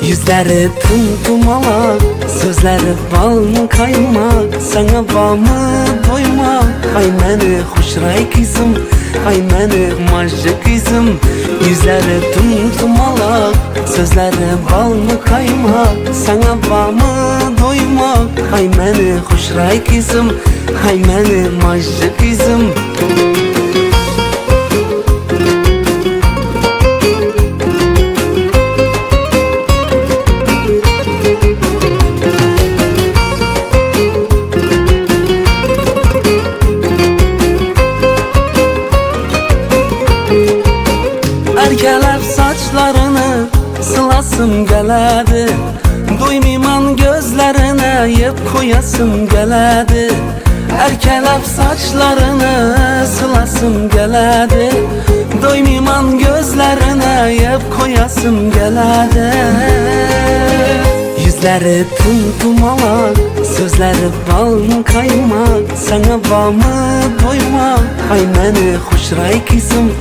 Yüzleri tımtımalak, sözleri bal mı kaymak, sana bal mı doymak. Ay meni hoşray kızım, ay meni majı kızım. Yüzleri tımtımalak, sözleri bal mı kaymak, sana bal mı doymak. Ay meni hoşray kızım, ay meni majı kızım. Erkelep saçlarını sılasım geledi, duymayman gözlerine yep koyasım geledi. Erkelep saçlarını sılasım geledi, duymayman gözlerine yep koyasım geledi. Yüzleri tımtımalak, sözleri bal mı kaymak, sana bal mı doymak. Ay meni hoşray kızım,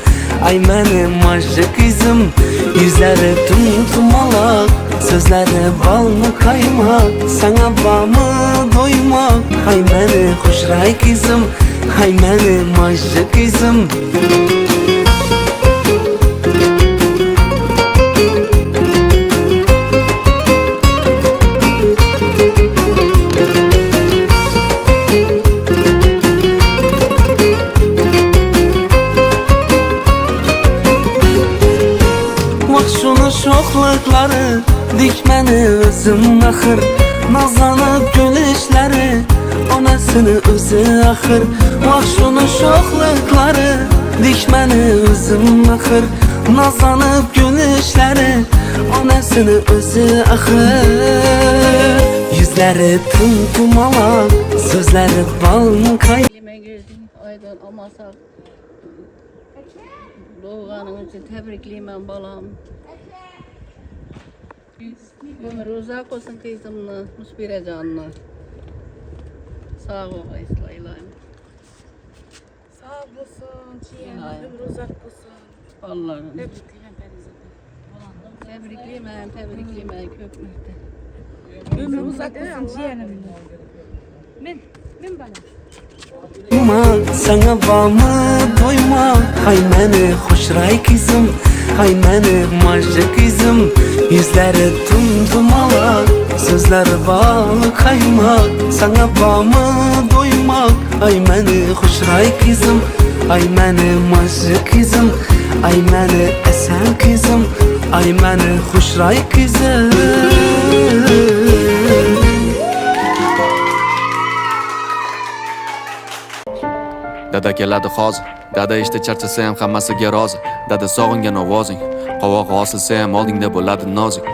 ay meni majı kızım. Yüzleri tımtımalak, sözleri bal mı kaymak, sana bal mı doymak. Ay meni hoşray kızım, ay meni majı kızım. Şoxluqları dikməni özüm axır, nazlanıb gülüşləri onasını özü axır. Vaxşunun şoxluqları dikməni özüm axır, nazlanıb gülüşləri onasını özü axır. Yüzləri tımtımalak, sözləri bal mı kay. Aydan almasak doğanın için tebrikliyim balam. Ömür uzak olsun kızımla, Musbire canına. Sağ ol İsrail'im. Sağ olasın, çiğen, ömür uzak olsun. Allah'ım. Tebrikliyim Tebrikliyim köpmekte. ömür uzak olsun çiğenim. Min bana. Sana bal mı doymak, ay meni hoşray kızım, ay meni majı kızım. Yüzleri tımtımalak, sözleri bal kaymak, sana bal mı doymak. Ay meni hoşray kızım, ay meni majı kızım. Ay meni esen kızım, ay meni hoşray kızım. Dada keladi hozir, dada ishda charchasa ham hammasiga rozi. Dada sog'ingan ovozing, qovog'i osilsa ham oldingda bo'ladi nozik.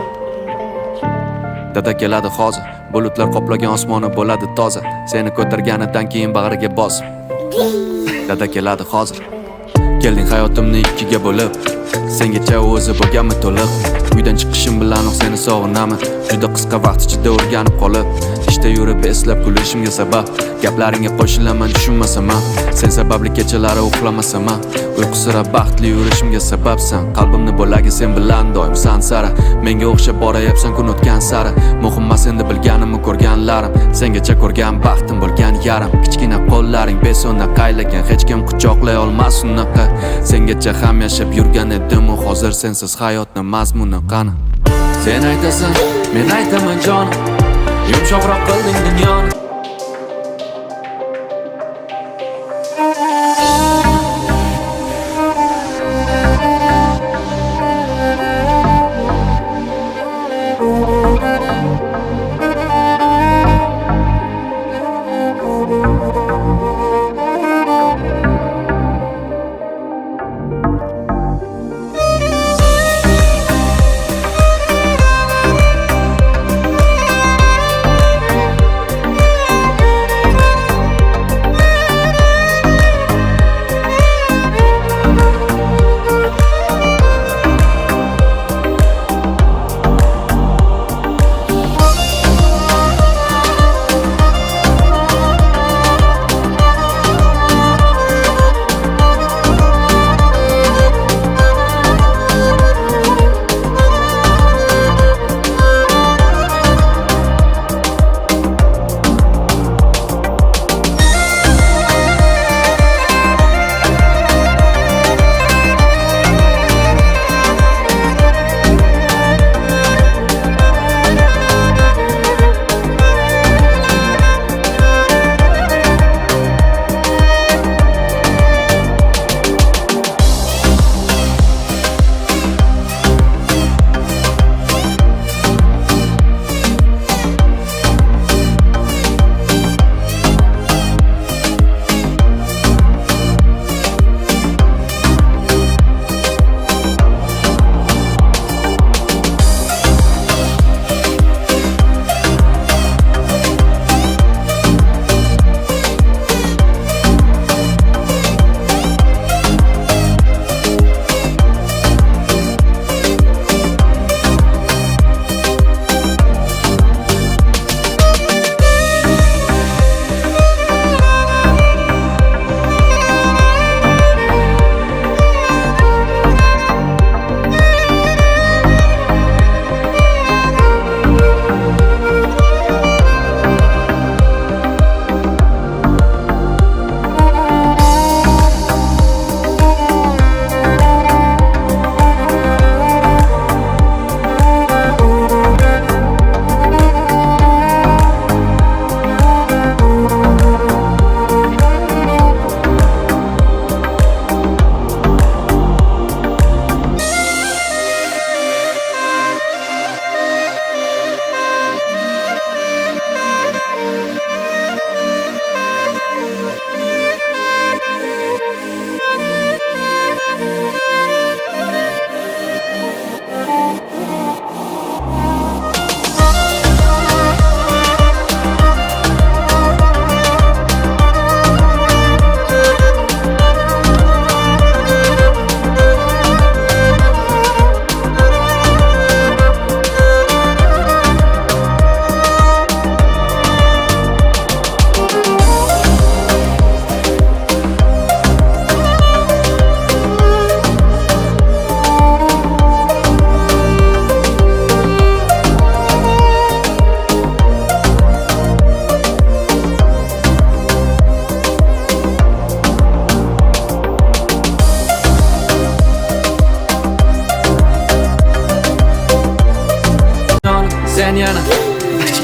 Dada keladi hozir, bulutlar qoplagan osmoni bo'ladi toza. Seni ko'targanidan keyin bag'riga bos. Dada keladi hozir, kelding hayotimni ikkiga bo'lib, sengacha o'zi bo'lganmi to'liq. Uydan chiqishim bilanoq seni sog'inaman, juda qisqa vaqt ichida o'rganib qolib. İşte yurib eslab kulishimga sabab, gaplaringga qo'shilaman tushunmasam ham. Sen sababli kechalari uxlamasam ham, uyqusira baxtli yurishimga sababsan. Qalbimni bo'lagi sen bilan doim san sara, menga o'xshab borayapsan kun o'tgan sari. Muhim emas endi bilganimni ko'rganlarim, sengacha ko'rgan baxtim bo'lgan yarim. Kichkina qo'llaring besona qaylagan, hech kim quchoqlay olmas unaqa. Sengacha ham yashab yurgan edim, hozir sensiz hayotni mazmuni qani. Sen aytasan, men aytaman jonim, yumshoqroq qilding dunyoni.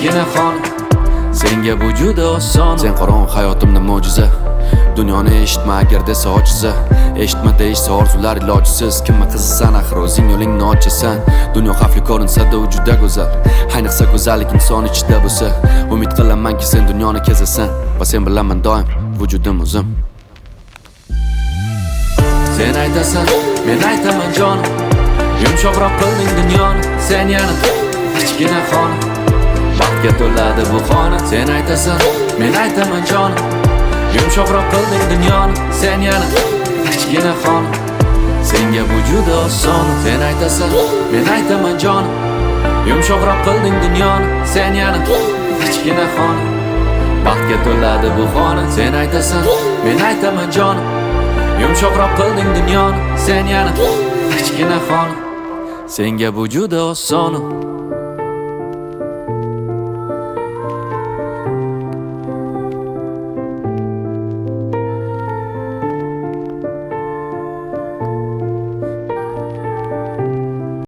kichkina xon. Senga bu juda oson. Sen qorong hayotimda mo'jiza. Dunyoni eshitma agar desa ojiza. Eshitma deyishsa orzular ilojisiz. Kimma qizisan axir o'zing yo'lingni ochasan. Dunyo xavfli ko'rinsa-da u juda go'zal. Ayniqsa go'zallik inson ichida bo'lsa. Umid qilamanki sen dunyoni kezasan va sen bilaman doim vujudim o'zim. Sen aytasan, men aytaman jonim. Yumshoqroq qilding dunyoni. Sen yana kichkina xon. Baxtga to'ladi bu xona. Sen aytasan, men aytaman jonim. Yumshoqroq qilding dunyoni. Sen yana kichkina xon. Senga bu juda oson. Sen aytasan, men aytaman jonim. Yumshoqroq qilding dunyoni. Sen yana kichkina xon. Baxtga to'ladi bu xona. Sen aytasan, men aytaman jonim. Yumshoqroq qilding dunyoni. Sen yana kichkina xon. Senga bu juda oson.